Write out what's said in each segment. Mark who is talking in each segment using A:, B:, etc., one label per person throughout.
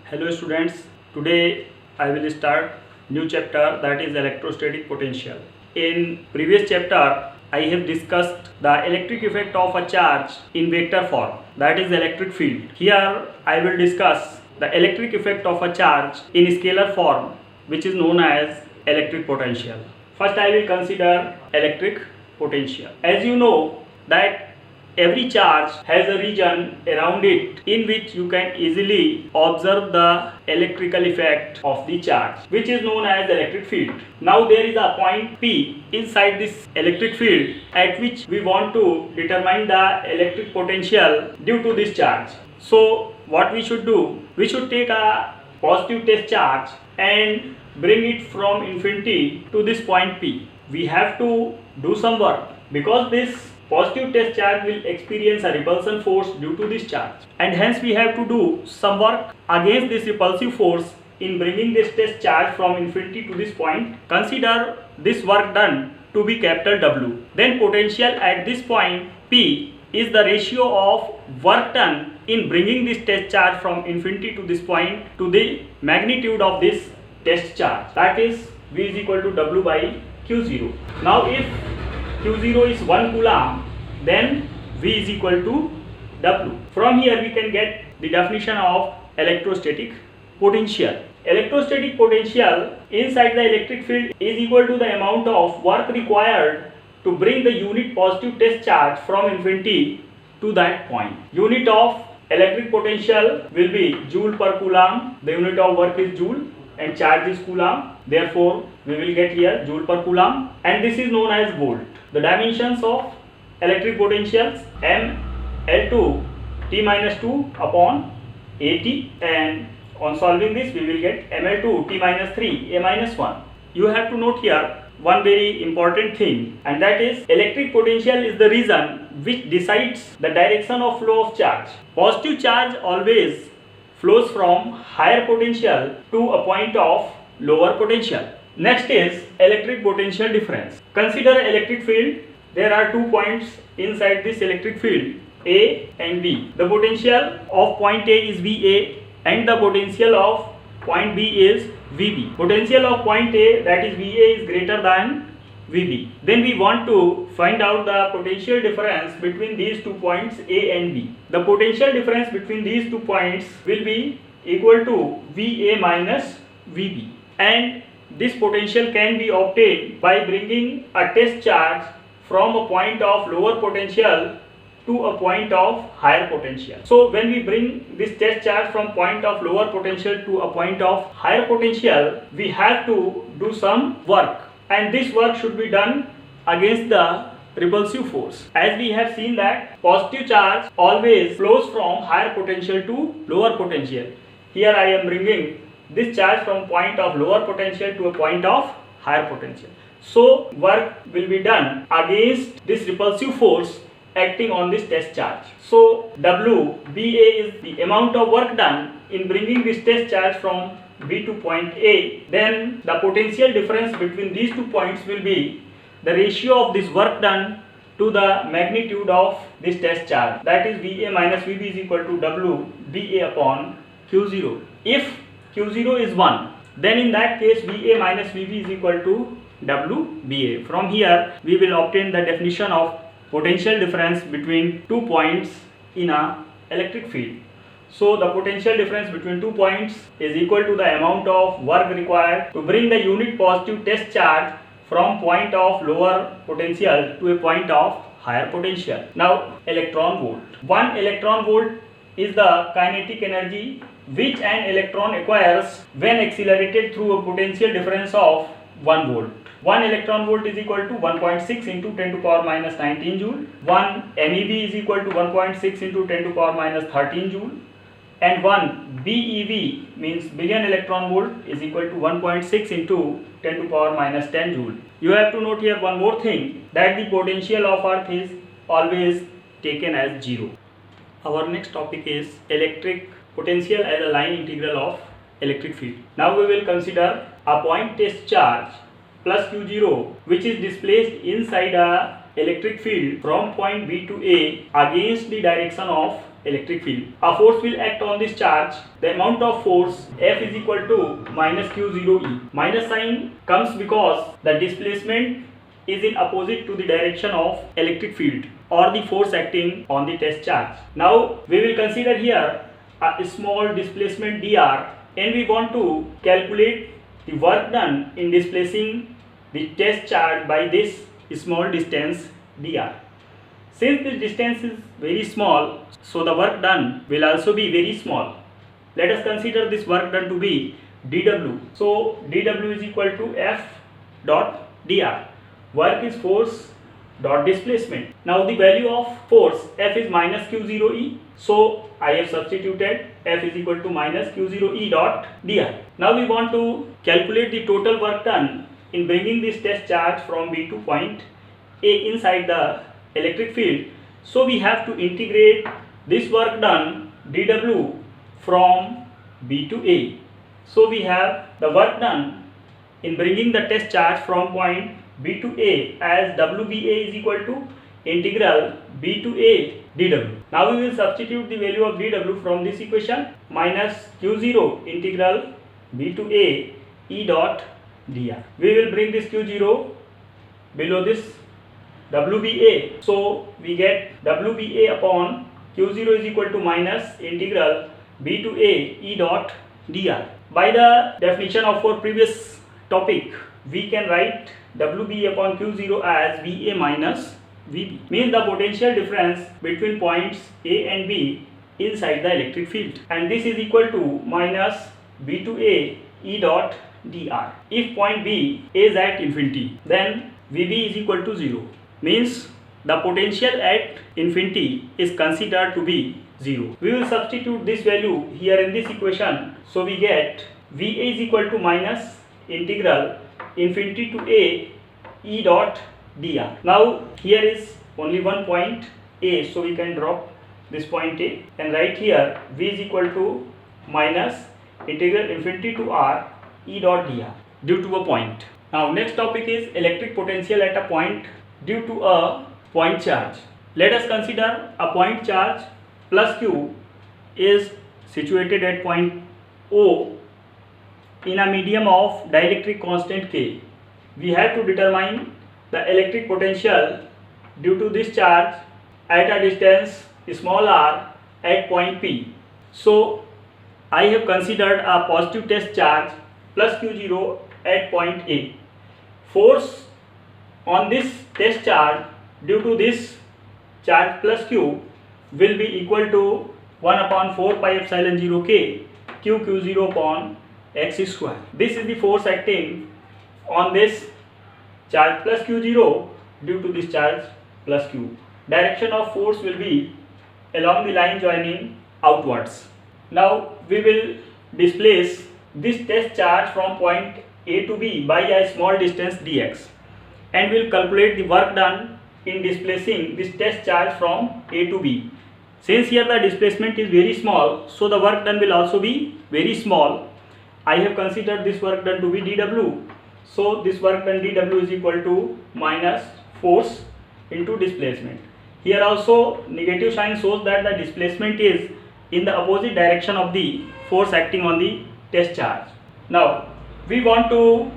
A: Hello students, today I will start new chapter, that is electrostatic potential. In previous chapter I have discussed the electric effect of a charge in vector form, that is electric field. Here I will discuss the electric effect of a charge in scalar form, which is known as electric potential. First I will consider electric potential. As you know that every charge has a region around it in which you can easily observe the electrical effect of the charge, which is known as electric field. Now there is a point P inside this electric field at which we want to determine the electric potential due to this charge. So what we should do? We should take a positive test charge and bring it from infinity to this point P. We have to do some work because this positive test charge will experience a repulsion force due to this charge, and hence we have to do some work against this repulsive force in bringing this test charge from infinity to this point. Consider this work done to be capital W. Then potential at this point P is the ratio of work done in bringing this test charge from infinity to this point to the magnitude of this test charge, that is V is equal to W by Q0. Now if Q0 is 1 coulomb, then V is equal to W. From here we can get the definition of electrostatic potential. Electrostatic potential inside the electric field is equal to the amount of work required to bring the unit positive test charge from infinity to that point. Unit of electric potential will be joule per coulomb. The unit of work is joule and charge is coulomb. Therefore, we will get here joule per coulomb, and this is known as volt. The dimensions of electric potentials M L2 T minus 2 upon AT, and on solving this we will get ML2 T minus 3 A minus 1. You have to note here one very important thing, and that is electric potential is the reason which decides the direction of flow of charge. Positive charge always flows from higher potential to a point of lower potential. Next is electric potential difference. Consider electric field. There are 2 points inside this electric field, A and B. The potential of point A is VA and the potential of point B is VB. Potential of point A, that is VA, is greater than VB. Then we want to find out the potential difference between these 2 points A and B. The potential difference between these 2 points will be equal to VA minus VB, and this potential can be obtained by bringing a test charge from a point of lower potential to a point of higher potential. So when we bring this test charge from point of lower potential to a point of higher potential, we have to do some work, and this work should be done against the repulsive force. As we have seen that positive charge always flows from higher potential to lower potential. Here I am bringing this charge from point of lower potential to a point of higher potential. So work will be done against this repulsive force acting on this test charge. So WBA is the amount of work done in bringing this test charge from B to point A. Then the potential difference between these 2 points will be the ratio of this work done to the magnitude of this test charge, that is VA minus VB is equal to WBA upon Q0. If Q0 is 1, then in that case VA minus VB is equal to WBA. From here we will obtain the definition of potential difference between 2 points in a electric field. So the potential difference between 2 points is equal to the amount of work required to bring the unit positive test charge from point of lower potential to a point of higher potential. Now electron volt. 1 electron volt is the kinetic energy which an electron acquires when accelerated through a potential difference of 1 volt. 1 electron volt is equal to 1.6 into 10 to power minus 19 joule. 1 MeV is equal to 1.6 into 10 to power minus 13 joule. And 1 BeV means billion electron volt is equal to 1.6 into 10 to power minus 10 joule. You have to note here one more thing, that the potential of earth is always taken as 0. Our next topic is electric potential as a line integral of electric field. Now we will consider a point test charge plus Q0 which is displaced inside a electric field from point B to A against the direction of electric field. A force will act on this charge. The amount of force F is equal to minus Q0E. Minus sign comes because the displacement is in opposite to the direction of electric field or the force acting on the test charge. Now we will consider here a small displacement dr, and we want to calculate the work done in displacing the test charge by this small distance dr. Since this distance is very small, so the work done will also be very small. Let us consider this work done to be dw. So dw is equal to F dot dr. Work is force dot displacement. Now the value of force F is minus Q0E. So I have substituted F is equal to minus Q0E dot dr. Now we want to calculate the total work done in bringing this test charge from B to point A inside the electric field. So we have to integrate this work done dw from B to A. So we have the work done in bringing the test charge from point B to A as WBA is equal to integral B to A dw. Now we will substitute the value of dw from this equation, minus Q0 integral B to A E dot dr. We will bring this Q0 below this WBA. So we get WBA upon Q0 is equal to minus integral B to A E dot dr. By the definition of our previous topic, we can write WBA upon Q0 as VA minus VB. Means the potential difference between points A and B inside the electric field. And this is equal to minus B to A E dot dr. If point B is at infinity, then VB is equal to 0. Means the potential at infinity is considered to be 0. We will substitute this value here in this equation. So we get VA is equal to minus integral infinity to A E dot dr. Now here is only one point A, so we can drop this point A and write here V is equal to minus integral infinity to R E dot dr due to a point. Now next topic is electric potential at a point due to a point charge. Let us consider a point charge plus Q is situated at point O in a medium of dielectric constant K. We have to determine the electric potential due to this charge at a distance small r at point P. So I have considered a positive test charge plus Q0 at point A. Force on this test charge due to this charge plus Q will be equal to 1 upon 4 pi epsilon 0 K Q0 upon x square. This is the force acting on this charge plus Q0 due to this charge plus Q. Direction of force will be along the line joining outwards. Now we will displace this test charge from point A to B by a small distance dx, and we will calculate the work done in displacing this test charge from A to B. Since here the displacement is very small, so the work done will also be very small. I have considered this work done to be dw. So this work done dw is equal to minus force into displacement. Here also negative sign shows that the displacement is in the opposite direction of the force acting on the test charge. Now we want to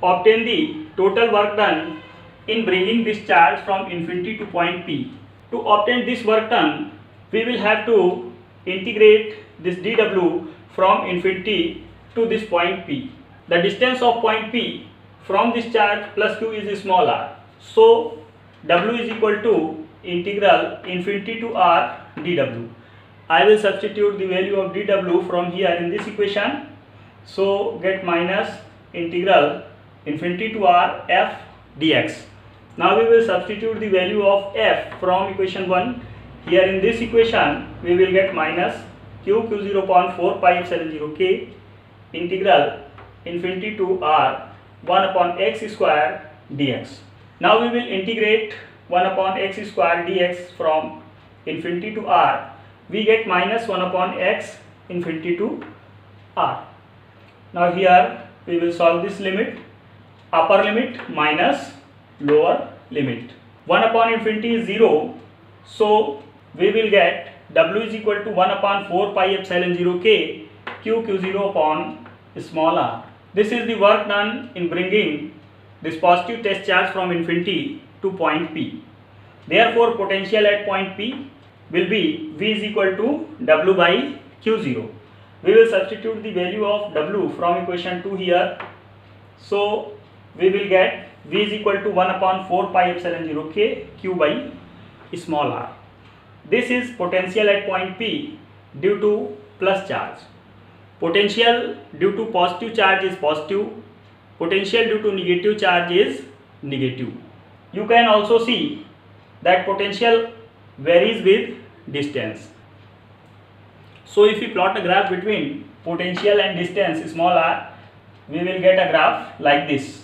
A: obtain the total work done in bringing this charge from infinity to point P. To obtain this work done, we will have to integrate this dw from infinity to this point P. The distance of point P from this charge plus Q is small r. So w is equal to integral infinity to r dw. I will substitute the value of dw from here in this equation. So get minus integral infinity to r f dx. Now we will substitute the value of f from equation 1. Here in this equation we will get minus q0 upon 4 pi epsilon 0 k integral infinity to r 1 upon x square dx. Now we will integrate 1 upon x square dx from infinity to r. We get minus 1 upon x infinity to r. Now here we will solve this limit, upper limit minus lower limit. 1 upon infinity is 0, so we will get W is equal to 1 upon 4 pi epsilon 0 K Q0 upon small r. This is the work done in bringing this positive test charge from infinity to point P. Therefore, potential at point P will be V is equal to W by Q0. We will substitute the value of W from equation 2 here. So, we will get V is equal to 1 upon 4 pi epsilon 0 K Q by small r. This is potential at point P due to plus charge. Potential due to positive charge is positive. Potential due to negative charge is negative. You can also see that potential varies with distance. So if we plot a graph between potential and distance small r, we will get a graph like this.